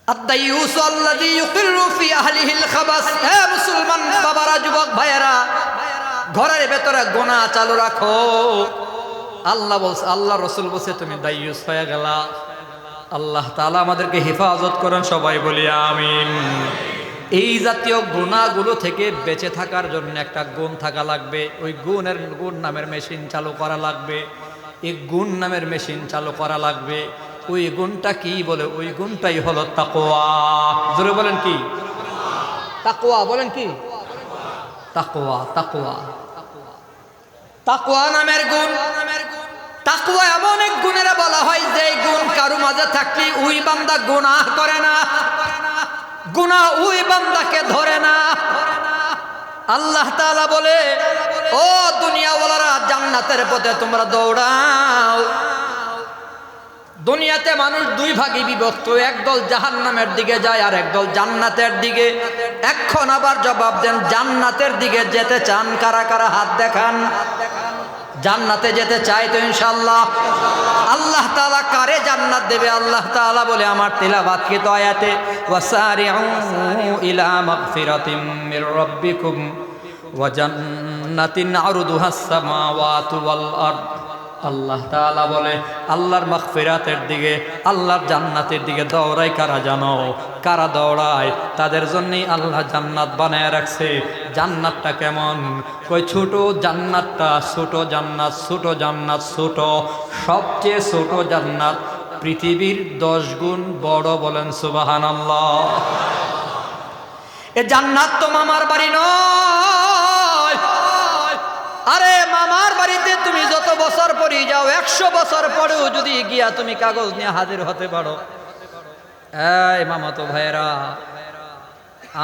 আদ-দাইয়ুস আল্লাযী ইউকিররু ফি আহলিহিল খাবাস। হে মুসলমান বাবারা, যুবক ভাইয়েরা, ঘরের ভেতরে গুনাহ চালু রাখো। আল্লাহ বলছে, আল্লাহ রাসূল বলছে তুমি দাইয়ুস হয়ে গেলা। আল্লাহ তাআলা আমাদেরকে হেফাজত করেন, সবাই বলি আমিন। এই জাতীয় গুনাহগুলো থেকে বেঁচে থাকার জন্য একটা গুণ থাকা লাগবে। ওই গুণ নামের মেশিন চালু করা লাগবে। এই গুণ নামের মেশিন চালু করা লাগবে। ওই গুণটা কি বলে? ওই গুণটাই হলো তাকওয়া। জোরে বলেন কি? তাকওয়া। বলেন কি? তাকওয়া। তাকওয়া, তাকওয়া নামের গুণ। তাকওয়া এমন এক গুণের বলা হয় যে গুণ কারো মাঝে থাকলে ওই বান্দা গুনাহ করে না, গুনাহ ওই বান্দাকে ধরে না। আল্লাহ তাআলা বলে, ও দুনিয়াওয়ালারা, জান্নাতের পথে তোমরা দৌড়াও। দুনিয়াতে মানুষ দুই ভাগে বিভক্ত, একদল জাহান্নামের দিকে যায় আর একদল জান্নাতের দিকে। এখন আবার জবাব দেন, জান্নাতের দিকে যেতে চান কারা কারা? হাত দেখান। জান্নাতে যেতে চাই তো ইনশাআল্লাহ? আল্লাহ তাআলা কারে জান্নাত দেবে? আল্লাহ তাআলা বলে আমার তিলাওয়াতকৃত আয়াতে, ওয়াসারিউ ইলা মাগফিরাতিম মির রাব্বিকুম ওয়া জান্নাতিন আরদুহাস সামাওয়াতু ওয়াল আরদ। আল্লাহ তাআলা বলে আল্লাহর মাগফিরাতের দিকে, আল্লাহর জান্নাতের দিকে দৌড়ায় কারা জানো? কারা দৌড়ায়? তাদের জন্যই আল্লাহ জান্নাত বানায় রাখছে। জান্নাতটা কেমন? কই ছোট জান্নাতটা, ছোট জান্নাত, ছোট জান্নাত, ছোট, সবচেয়ে ছোট জান্নাত পৃথিবীর 10 গুণ বড়। বলেন সুবহানাল্লাহ। এ জান্নাত তো মামার বাড়ি নয়। আরে মামার বাড়িতে তুমি যত বছর পরে যাও, 100 বছর পরেও যদি গিয়া তুমি কাগজ নিয়ে হাজির হতে পারো, এই মামাতো ভাইরা,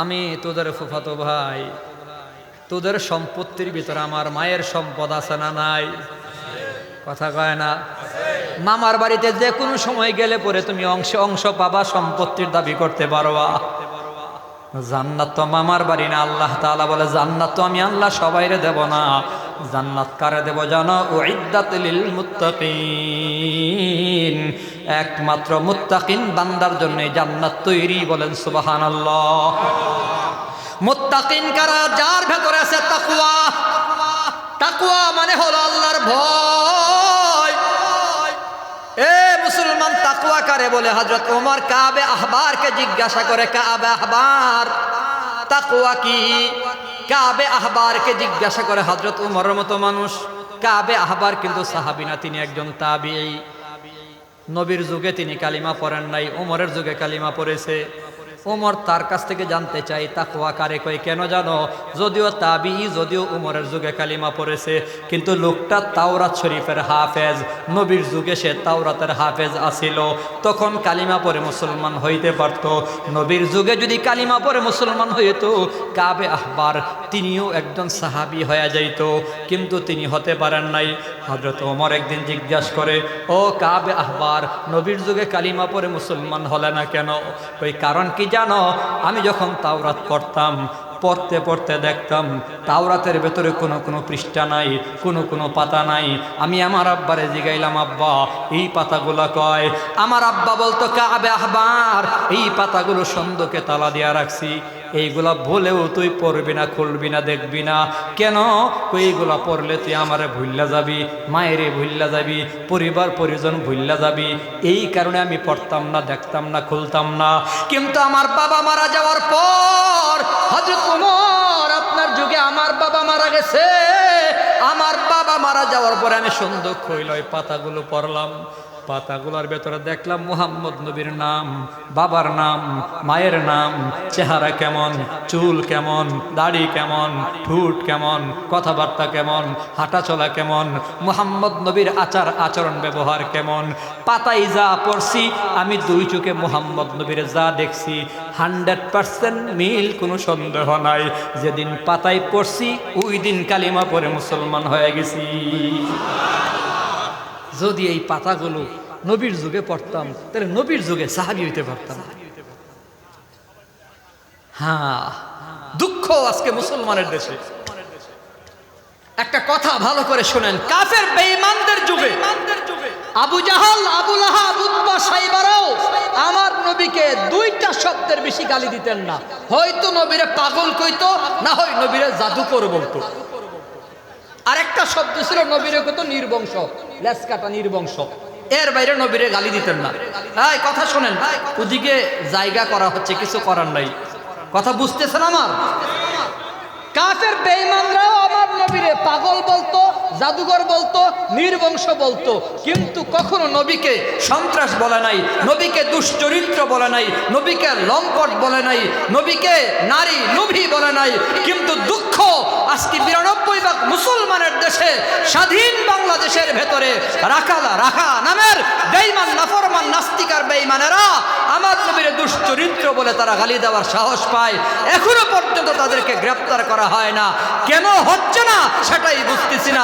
আমি তোদের ফুফাতো ভাই, তোদের সম্পত্তির ভিতরে আমার মায়ের সম্পদ আছে না নাই? কথা কয় না? মামার বাড়িতে যে কোনো সময় গেলে পরে তুমি অংশ অংশ পাবা, সম্পত্তির দাবি করতে পারবা। জান্নাত তো মামার বাড়ি না। আল্লাহ তাআলা বলে জান্নাত তো আমি আল্লাহ সবাইরে দেব না। জান্নাত কারে দেব জানো? উইদ্দাত লিল মুত্তাকিন। একমাত্র মুত্তাকিন বান্দার জন্য জান্নাত তৈরি। বলেন সুবহানাল্লাহ। মুত্তাকিন কারা? যার ভেতরে আছে তাকওয়া। তাকওয়া মানে হলো আল্লাহর ভয়। এ মুসলমান, তাকওয়া কারে বলে? হযরত ওমর কাবে আহবারকে জিজ্ঞাসা করে, কাবে আহবার তাকওয়া কি? কাবে আহবারকে জিজ্ঞাসা করে হযরত ওমরের মতো মানুষ। কাবে আহবার কিন্তু সাহাবী না, তিনি একজন তাবিঈ। নবীর যুগে তিনি কালিমা পড়েন নাই, ওমরের যুগে কালিমা পড়েছে। ওমর তার কাছ থেকে জানতে চাই তাকওয়া কারে কয়? কেন জানো? যদিও তাবিঈ, যদিও উমরের যুগে কালিমা পড়েছে, কিন্তু লোকটা তাওরাত শরীফের হাফেজ। নবীর যুগে সে তাওরাতের হাফেজ আছিল, তখন কালিমা পড়ে মুসলমান হইতে পারত। নবীর যুগে যদি কালিমা পড়ে মুসলমান হইত, কাবে আহবার তিনিও একজন সাহাবী হয়ে যাইত, কিন্তু তিনি হতে পারেন নাই। হযরত ওমর একদিন জিজ্ঞাসা করে, ও কাবে আহবার, নবীর যুগে কালিমা পড়ে মুসলমান হলে না কেন? ওই কারণ কি জানো? আমি যখন তাওরাত পড়তাম, পড়তে পড়তে দেখতাম তাওরাতের ভেতরে কোনো পৃষ্ঠা নাই, কোনো পাতা নাই। আমি আমার আব্বারে জিগাইলাম, আব্বা এই পাতাগুলো কয়? আমার আব্বা বলতো, কাবে আহবার এই পাতাগুলো সন্ধ্যকে তালা দিয়া রাখছি, এইগুলা বলেও তুই পড়বি না, খুলবি না, দেখবি না। কেন? এইগুলা পড়লে তুই আমারে ভুল্লা যাবি, মায়েরে ভুল্লা যাবি, পরিবার পরিজন ভুল্লা যাবি। এই কারণে আমি পড়তাম না, দেখতাম না, খুলতাম না। কিন্তু আমার বাবা মারা যাওয়ার পর, হযরত ওমর আপনার যুগে আমার বাবা মারা গেছে, আমার বাবা মারা যাওয়ার পরে আমি সুন্দর হইল ওই পাতাগুলো পড়লাম। পাতাগুলোর ভেতরে দেখলাম মুহাম্মদ নবীর নাম, বাবার নাম, মায়ের নাম, চেহারা কেমন, চুল কেমন, দাড়ি কেমন, ঠোঁট কেমন, কথাবার্তা কেমন, হাঁটা চলা কেমন, মুহাম্মদ নবীর আচার আচরণ ব্যবহার কেমন। পাতায় যা পড়ছি আমি দুই চোখে মুহাম্মদ নবীর যা দেখছি 100% মিল, কোনো সন্দেহ নাই। যেদিন পাতায় পড়ছি ওই দিন কালিমা পড়ে মুসলমান হয়ে গেছি। যদি এই পাতাগুলো নবীর যুগে পড়তাম, তাহলে নবীর যুগে সাহাবী হইতে পারতাম। হ্যাঁ, দুঃখ আজকে মুসলমানের দেশে। একটা কথা ভালো করে শুনেন, কাফের বেঈমানদের যুগে আবু জাহাল, আবু লাহাব, উতবা, সাইবারাও আমার নবীকে 2টা দুইটা শব্দের বেশি গালি দিতেন না, হয়তো নবীরে পাগল কইতো, না হয় নবীরে জাদুকর বলতো। আরেকটা শব্দ ছিল নবীরে কত নির্বংশ, লেজ কাটা নির্বংশ। এর বাইরে নবীরে গালি দিতেন না। এই কথা শোনেন, ওদিকে জায়গা করা হচ্ছে, কিছু করার নাই। কথা বুঝতেছেন আমার? কাফের বেঈমানরাও আমার নবীরে পাগল বলতো, জাদুঘর বলতো, নির্বংশ বলতো, কিন্তু কখনো নবীকে সন্ত্রাস বলে নাই, নবীকে দুশ্চরিত্র বলে নাই, নবীকে লম্পট বলে নাই, নবীকে নারী লোভী বলে নাই। কিন্তু দুঃখ, আজকে ৯২ ভাগ মুসলমানের দেশে, স্বাধীন বাংলাদেশের ভেতরে রাখা নামের বেঈমান, নাফরমান, নাস্তিকার বেঈমানেরা আমার নবীরে দুশ্চরিত্র বলে তারা গালি দেওয়ার সাহস পায়। এখনো পর্যন্ত তাদেরকে গ্রেফতার করা হয় না। কেন হচ্ছে না সেটাই বুঝতেছি না।